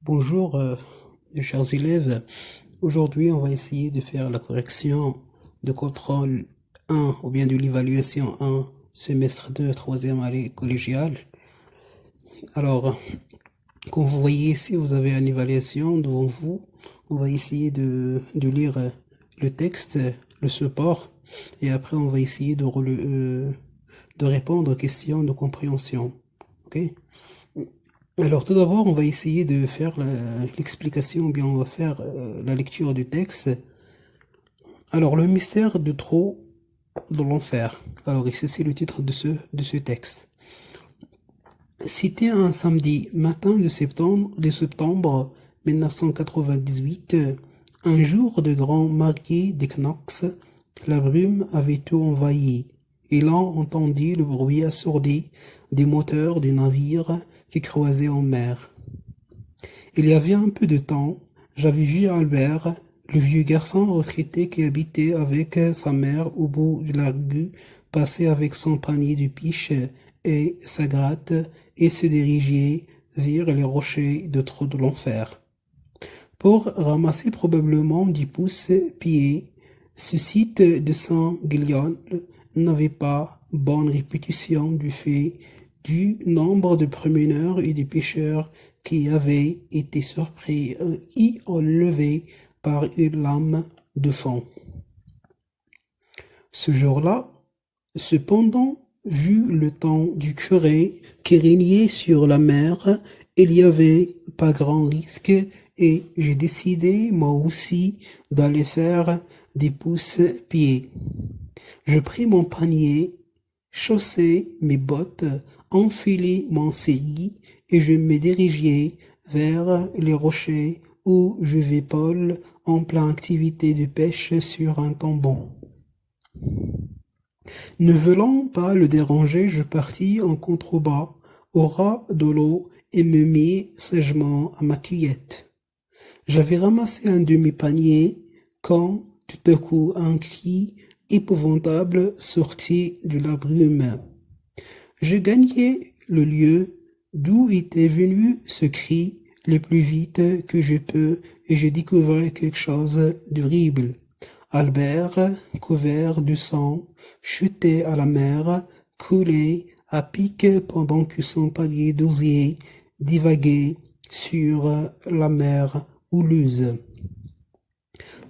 Bonjour, chers élèves. Aujourd'hui, on va essayer de faire la correction de contrôle 1 ou bien de l'évaluation 1, semestre 2, troisième année collégiale. Alors, comme vous voyez ici, vous avez une évaluation devant vous. On va essayer de lire le texte, le support, et après, on va essayer de répondre aux questions de compréhension. OK? Alors tout d'abord, on va essayer de faire l'explication, ou bien on va faire la lecture du texte. Alors le mystère de trop de l'enfer. Alors ici c'est le titre de ce texte. C'était un samedi matin de septembre 1998, un jour de grand marqué d'équinoxe, la brume avait tout envahi, et l'on entendit le bruit assourdi des moteurs des navires qui croisaient en mer. Il y avait un peu de temps, j'avais vu Albert, le vieux garçon retraité qui habitait avec sa mère au bout de la rue, passer avec son panier de piche et sa gratte et se diriger vers les rochers de trou de l'enfer pour ramasser probablement 10 pouces-pieds. Ce site de Saint-Guillaume n'avait pas bonne réputation du fait du nombre de promeneurs et de pêcheurs qui avaient été surpris y enlevés par une lame de fond. Ce jour-là, cependant, vu le temps du curé qui régnait sur la mer, il n'y avait pas grand risque et j'ai décidé moi aussi d'aller faire des pouces-pieds. Je pris mon panier, chaussai mes bottes, enfilai mon série et je me dirigeai vers les rochers où je vais Paul en pleine activité de pêche sur un tombon. Ne voulant pas le déranger, je partis en contrebas au ras de l'eau et me mis sagement à ma cueillette. J'avais ramassé un demi-panier quand, tout à coup, un cri épouvantable sortit de la brume. Je gagnai le lieu d'où était venu ce cri le plus vite que je peux et je découvrais quelque chose d'horrible. Albert, couvert de sang, chutait à la mer, coulait à pic pendant que son panier d'osier divaguait sur la mer houleuse.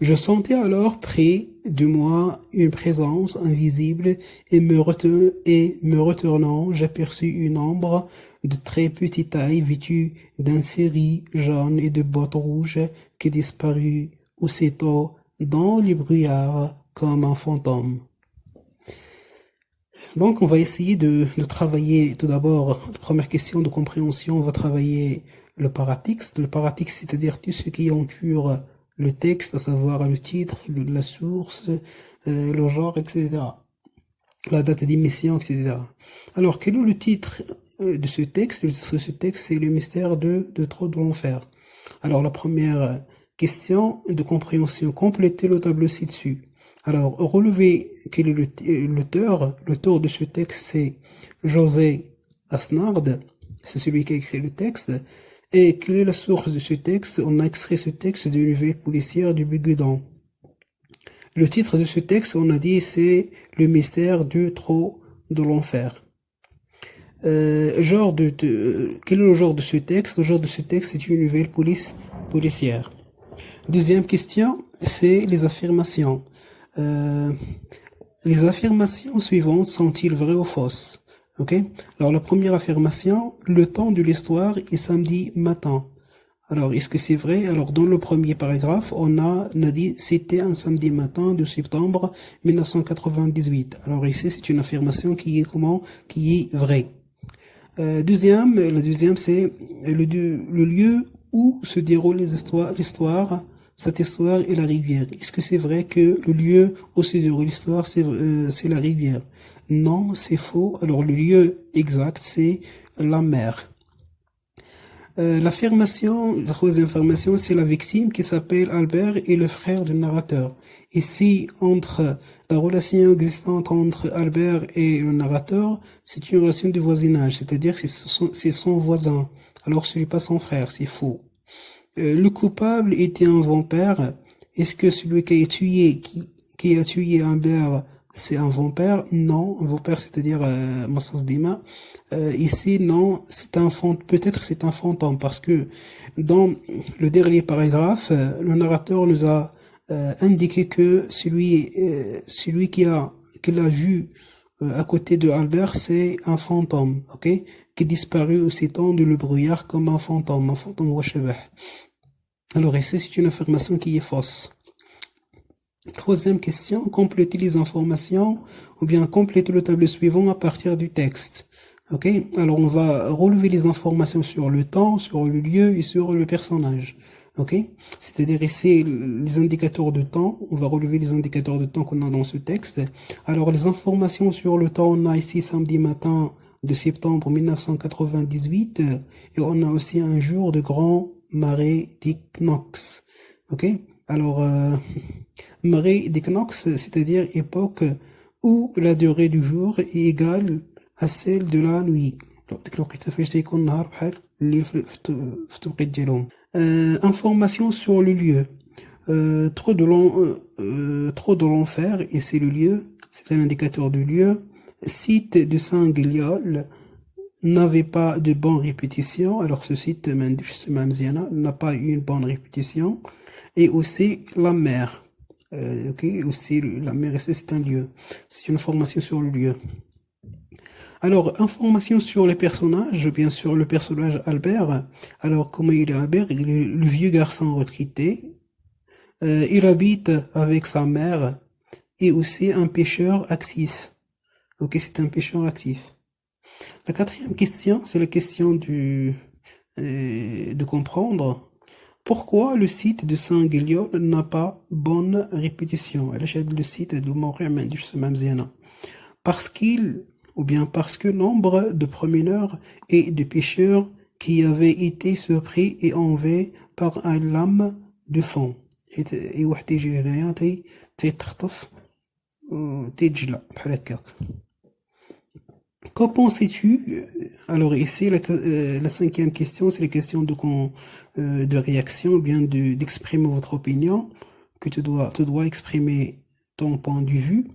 Je sentais alors près de moi une présence invisible et me retournant, j'aperçus une ombre de très petite taille vêtue d'un céris jaune et de bottes rouges qui disparut aussitôt dans le brouillard comme un fantôme. Donc on va essayer de travailler tout d'abord, la première question de compréhension, on va travailler le paratexte. Le paratexte, c'est-à-dire tout ce qui entoure le texte, à savoir le titre, la source, le genre, etc. La date d'émission, etc. Alors, quel est le titre de ce texte? Le titre de ce texte, c'est le mystère de trop de l'enfer. Alors, la première question de compréhension, complétez le tableau ci-dessus. Alors, relevez quel est l'auteur. L'auteur de ce texte, c'est José Asnard, c'est celui qui a écrit le texte. Et quelle est la source de ce texte? On a extrait ce texte d'une nouvelle policière du Bugudon. Le titre de ce texte, on a dit, c'est Le mystère du trou de l'enfer. Quel est le genre de ce texte? Le genre de ce texte, c'est une nouvelle policière. Deuxième question, c'est les affirmations. Les affirmations suivantes sont-ils vraies ou fausses? Ok? Alors la première affirmation, le temps de l'histoire est samedi matin. Alors est-ce que c'est vrai? Alors dans le premier paragraphe, on a dit c'était un samedi matin de septembre 1998. Alors ici c'est une affirmation qui est vraie. La deuxième c'est le lieu où se déroule l'histoire. Cette histoire est la rivière. Est-ce que c'est vrai que le lieu où se déroule l'histoire, c'est la rivière? Non, c'est faux. Alors le lieu exact, c'est la mer. La troisième affirmation, c'est la victime qui s'appelle Albert et le frère du narrateur. Ici, entre la relation existante entre Albert et le narrateur, c'est une relation de voisinage, c'est-à-dire que c'est son voisin. Alors ce n'est pas son frère, c'est faux. Le coupable était un vampire. Est-ce que celui qui a tué Albert, c'est un vampire? Non, un vampire, c'est-à-dire Massas Dima. Ici, non, peut-être c'est un fantôme, parce que dans le dernier paragraphe, le narrateur nous a indiqué que celui qui l'a vu à côté de Albert, c'est un fantôme, ok, qui disparut aussitôt dans le brouillard comme un fantôme Washabah. Alors ici, c'est une affirmation qui est fausse. Troisième question, complétez les informations ou bien complétez le tableau suivant à partir du texte. Ok, alors on va relever les informations sur le temps, sur le lieu et sur le personnage. Ok, c'est-à-dire ici les indicateurs de temps, on va relever les indicateurs de temps qu'on a dans ce texte. Alors les informations sur le temps, on a ici samedi matin de septembre 1998 et on a aussi un jour de grand marée d'équinoxe. Ok, alors marée d'équinoxe, c'est-à-dire époque où la durée du jour est égale à celle de la nuit. Information sur le lieu. Trop de l'enfer, et c'est le lieu, c'est un indicateur du lieu. Site de Saint-Guignol n'avait pas de bonne répétition, alors ce site n'a pas eu une bonne répétition. Et aussi la mer. Ok, aussi la mer, c'est un lieu. C'est une information sur le lieu. Alors, information sur les personnages, bien sûr, le personnage Albert. Alors, comment il est Albert? Il est le vieux garçon retraité. Il habite avec sa mère et aussi un pêcheur actif. Ok, c'est un pêcheur actif. La quatrième question, c'est la question de comprendre pourquoi le site de Saint-Guignol n'a pas bonne répétition. Le site de Montréal, parce parce que nombre de promeneurs et de pêcheurs qui avaient été surpris et enlevés par un lame de fond. Qu'en pensais-tu? Alors ici, la cinquième question, c'est la question de réaction, ou bien d'exprimer votre opinion, que tu dois exprimer ton point de vue.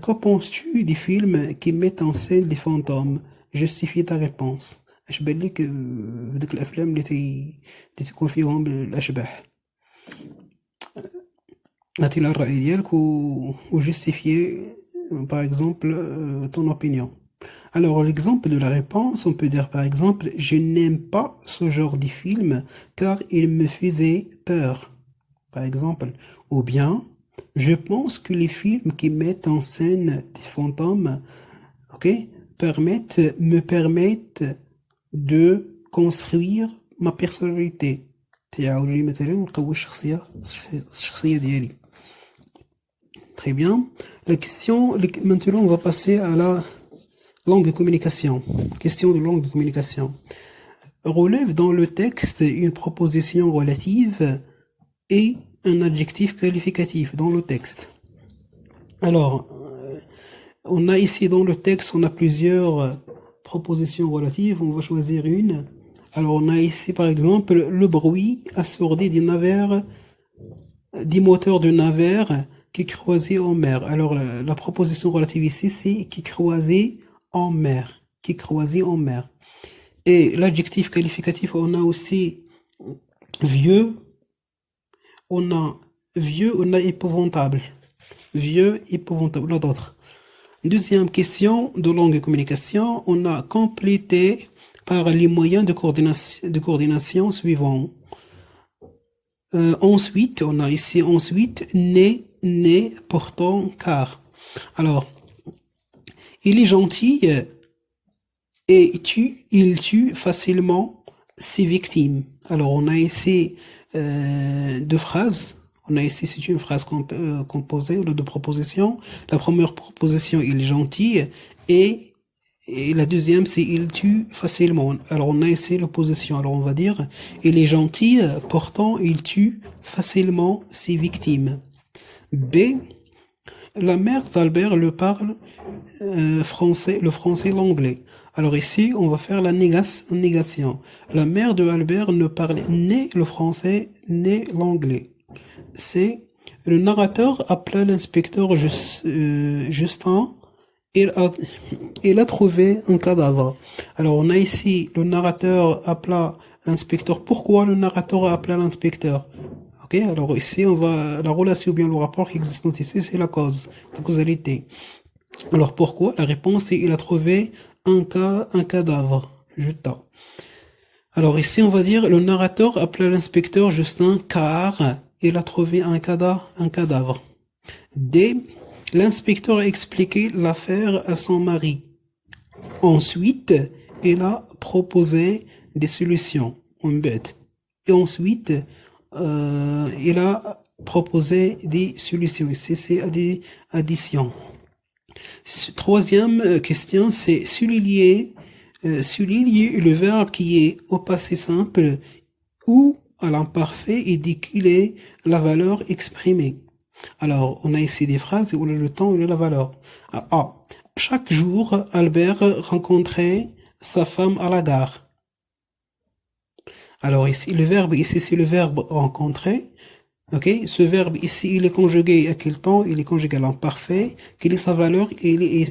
Qu'en penses-tu des films qui mettent en scène des fantômes? Justifie ta réponse. اش بان لك بدك الافلام اللي تكون فيهم الاشباح هاتي لها الرأي ديالك وجustifier par exemple ton opinion. Alors l'exemple de la réponse, on peut dire par exemple je n'aime pas ce genre de film car il me faisait peur, par exemple, ou bien je pense que les films qui mettent en scène des fantômes, ok, me permettent de construire ma personnalité. تعاوني مثلا نقوي الشخصية ديالي. Très bien. Maintenant on va passer à la langue de communication. Question de langue de communication. Relève dans le texte une proposition relative et un adjectif qualificatif dans le texte. Alors, on a ici dans le texte, on a plusieurs propositions relatives. On va choisir une. Alors, on a ici par exemple le bruit assourdi des moteurs de navire qui croisaient en mer. Alors, la proposition relative ici, c'est qui croisaient en mer. Qui croisaient en mer. Et l'adjectif qualificatif, on a aussi vieux, on a épouvantable. Vieux, épouvantable, on a d'autres. Deuxième question de langue de communication, on a complété par les moyens de coordination suivants. Ensuite, on a ici né, pourtant, car. Alors, il est gentil et il tue facilement ses victimes. Alors, on a ici deux phrases. On a ici, c'est une phrase composée, ou deux propositions. La première proposition, il est gentil, et la deuxième, c'est il tue facilement. Alors, on a ici l'opposition. Alors, on va dire, il est gentil, pourtant, il tue facilement ses victimes. B, la mère d'Albert le parle le français, l'anglais. Alors ici, on va faire la négation. La mère de Albert ne parlait ni le français ni l'anglais. C'est le narrateur appela l'inspecteur Justin. Il a, il a trouvé un cadavre. Alors on a ici le narrateur appela l'inspecteur. Pourquoi le narrateur a appelé l'inspecteur? Ok, alors ici on va la relation ou bien le rapport qui existe ici, c'est la cause, la causalité. Alors pourquoi? La réponse est il a trouvé un cadavre. Justin. Alors ici on va dire le narrateur appela l'inspecteur Justin car il a trouvé un cadavre. D. L'inspecteur a expliqué l'affaire à son mari. Ensuite, il a proposé des solutions. Et ensuite, il a proposé des solutions. Ici, c'est des additions. Troisième question, c'est souligner le verbe qui est au passé simple ou à l'imparfait et décliner la valeur exprimée. Alors, on a ici des phrases où le temps et la valeur. A. Chaque jour, Albert rencontrait sa femme à la gare. Alors ici, le verbe ici, c'est le verbe rencontrer. Ok, ce verbe ici, il est conjugué à quel temps? Il est conjugué à l'imparfait. Quelle est sa valeur?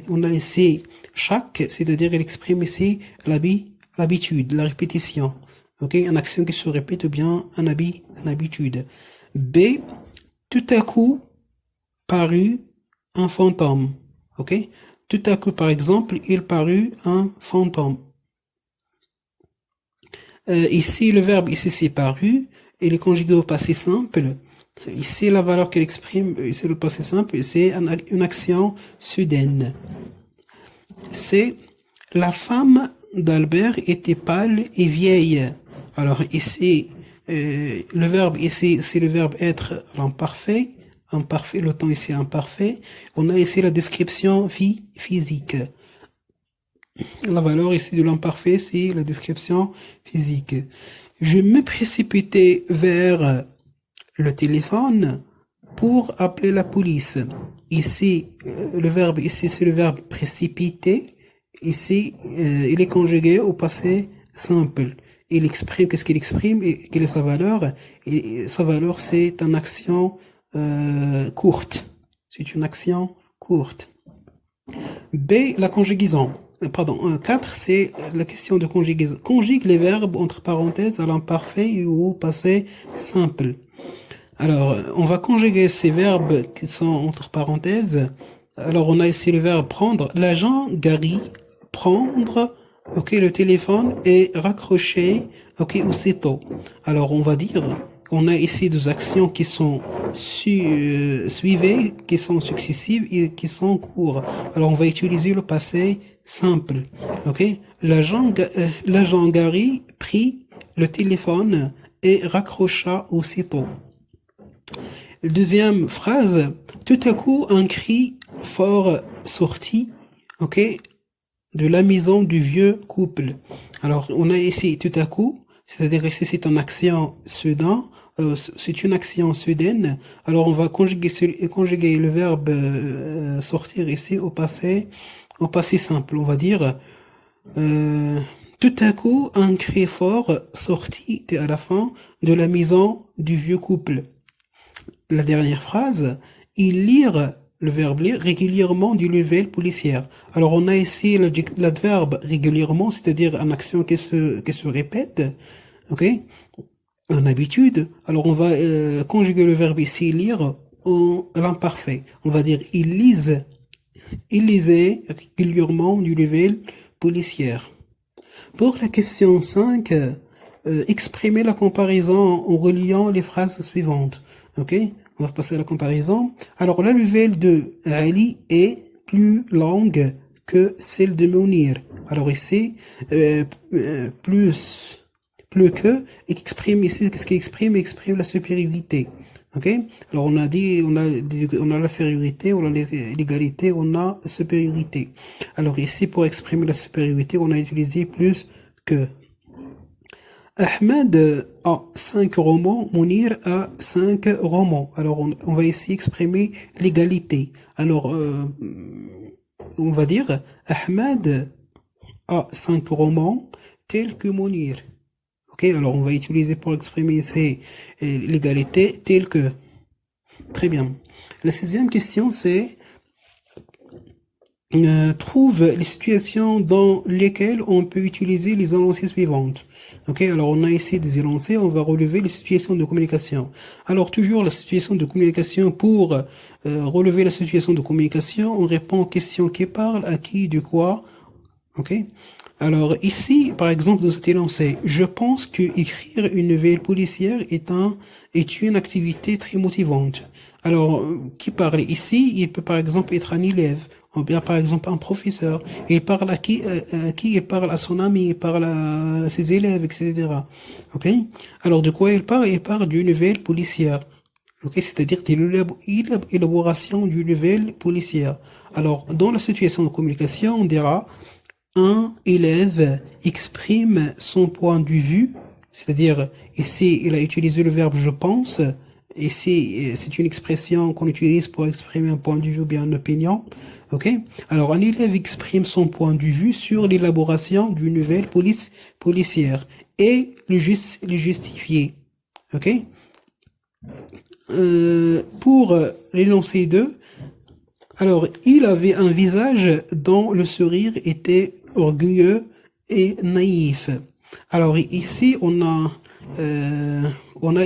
On a ici chaque, c'est-à-dire il exprime ici l'habitude, la répétition. Ok, une action qui se répète ou bien une habitude. B. Tout à coup, parut un fantôme. Ok? Tout à coup, par exemple, il parut un fantôme. Ici, le verbe, ici, c'est paru. Il est conjugué au passé simple. Ici, la valeur qu'il exprime, c'est le passé simple, c'est une action soudaine. C'est la femme d'Albert était pâle et vieille. Alors ici, le verbe ici, c'est le verbe être l'imparfait. Imparfait, le temps ici imparfait. On a ici la description physique. La valeur ici de l'imparfait, c'est la description physique. Je me précipitais vers le téléphone pour appeler la police. Ici, le verbe ici, c'est le verbe précipiter. Ici, il est conjugué au passé simple. Il exprime, qu'est-ce qu'il exprime et quelle est sa valeur? Et sa valeur, c'est une action courte. C'est une action courte. B, la conjugaison. Pardon, 4, c'est la question de conjugaison. Conjugue les verbes entre parenthèses à l'imparfait ou au passé simple. Alors, on va conjuguer ces verbes qui sont entre parenthèses. Alors, on a ici le verbe prendre. L'agent Gary, prendre, ok, le téléphone et raccrocher, ok, aussitôt. Alors, on va dire, on a ici deux actions qui sont suivées, qui sont successives et qui sont en cours. Alors, on va utiliser le passé simple, ok. L'agent Gary prit le téléphone et raccrocha aussitôt. Deuxième phrase, tout à coup un cri fort sortit, ok, de la maison du vieux couple. Alors on a ici tout à coup, c'est-à-dire ici c'est une action soudaine, c'est une action soudaine. Alors on va conjuguer le verbe sortir ici au passé simple. On va dire tout à coup un cri fort sortit à la fin de la maison du vieux couple. La dernière phrase, ils lirent, le verbe lire, régulièrement du nouvelles policières. Alors on a ici l'adverbe régulièrement, c'est-à-dire une action qui se répète, ok, en habitude. Alors on va conjuguer le verbe ici lire à l'imparfait. On va dire ils lisaient régulièrement du nouvelles policières. Pour la question 5, exprimer la comparaison en reliant les phrases suivantes. Ok, on va passer à la comparaison. Alors, la nouvelle de Ali est plus longue que celle de Mounir. Alors ici, plus que, exprime ici, qu'est-ce qu'il exprime? Il exprime la supériorité. Ok, alors on a dit, on a l'infériorité, on a l'égalité, on a la supériorité. Alors ici, pour exprimer la supériorité, on a utilisé plus que. Ahmed a 5 romans, Mounir a 5 romans. Alors on va ici exprimer l'égalité. Alors on va dire Ahmed a 5 romans tels que Mounir. Ok, alors on va utiliser pour exprimer ces l'égalité telle que. Très bien. La 6e question, c'est trouve les situations dans lesquelles on peut utiliser les énoncés suivantes. Ok, alors on a ici des énoncés, on va relever les situations de communication. Alors toujours la situation de communication, pour relever la situation de communication, on répond aux questions qui parlent, à qui, de quoi. Ok. Alors ici, par exemple, dans cet énoncé, je pense que écrire une nouvelle policière est une activité très motivante. Alors, qui parle ici? Il peut par exemple être un élève, ou bien par exemple un professeur. Il parle à qui il parle à son ami, il parle à ses élèves, etc. Ok? Alors, de quoi il parle? Il parle d'une nouvelle policière. Ok? C'est-à-dire de l'élaboration d'une nouvelle policière. Alors, dans la situation de communication, on dira un élève exprime son point de vue, c'est-à-dire, ici, il a utilisé le verbe je pense, ici, c'est une expression qu'on utilise pour exprimer un point de vue ou bien une opinion, ok? Alors, un élève exprime son point de vue sur l'élaboration d'une nouvelle policière et le justifier, ok? Pour l'énoncé 2, alors, il avait un visage dont le sourire était orgueilleux et naïf. Alors ici, on a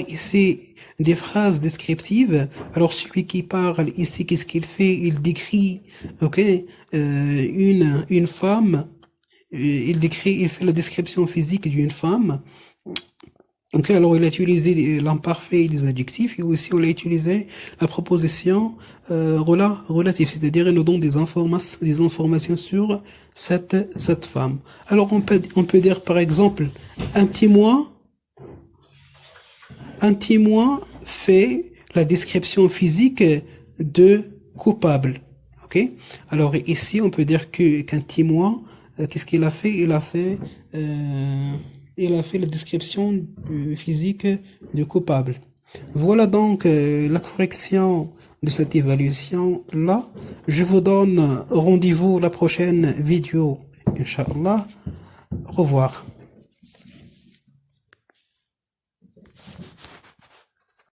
ici des phrases descriptives. Alors celui qui parle ici, qu'est-ce qu'il fait? Il décrit, ok, une femme. Il fait la description physique d'une femme. Ok, alors il a utilisé l'imparfait et des adjectifs, et aussi on a utilisé la proposition relative, c'est-à-dire il nous donne des informations sur cette femme. Alors on peut dire par exemple un témoin fait la description physique de coupable. Ok, alors ici on peut dire qu'un témoin, qu'est-ce qu'il a fait? Il a fait la description physique du coupable. Voilà donc la correction de cette évaluation-là. Je vous donne rendez-vous la prochaine vidéo, Inch'Allah. Au revoir.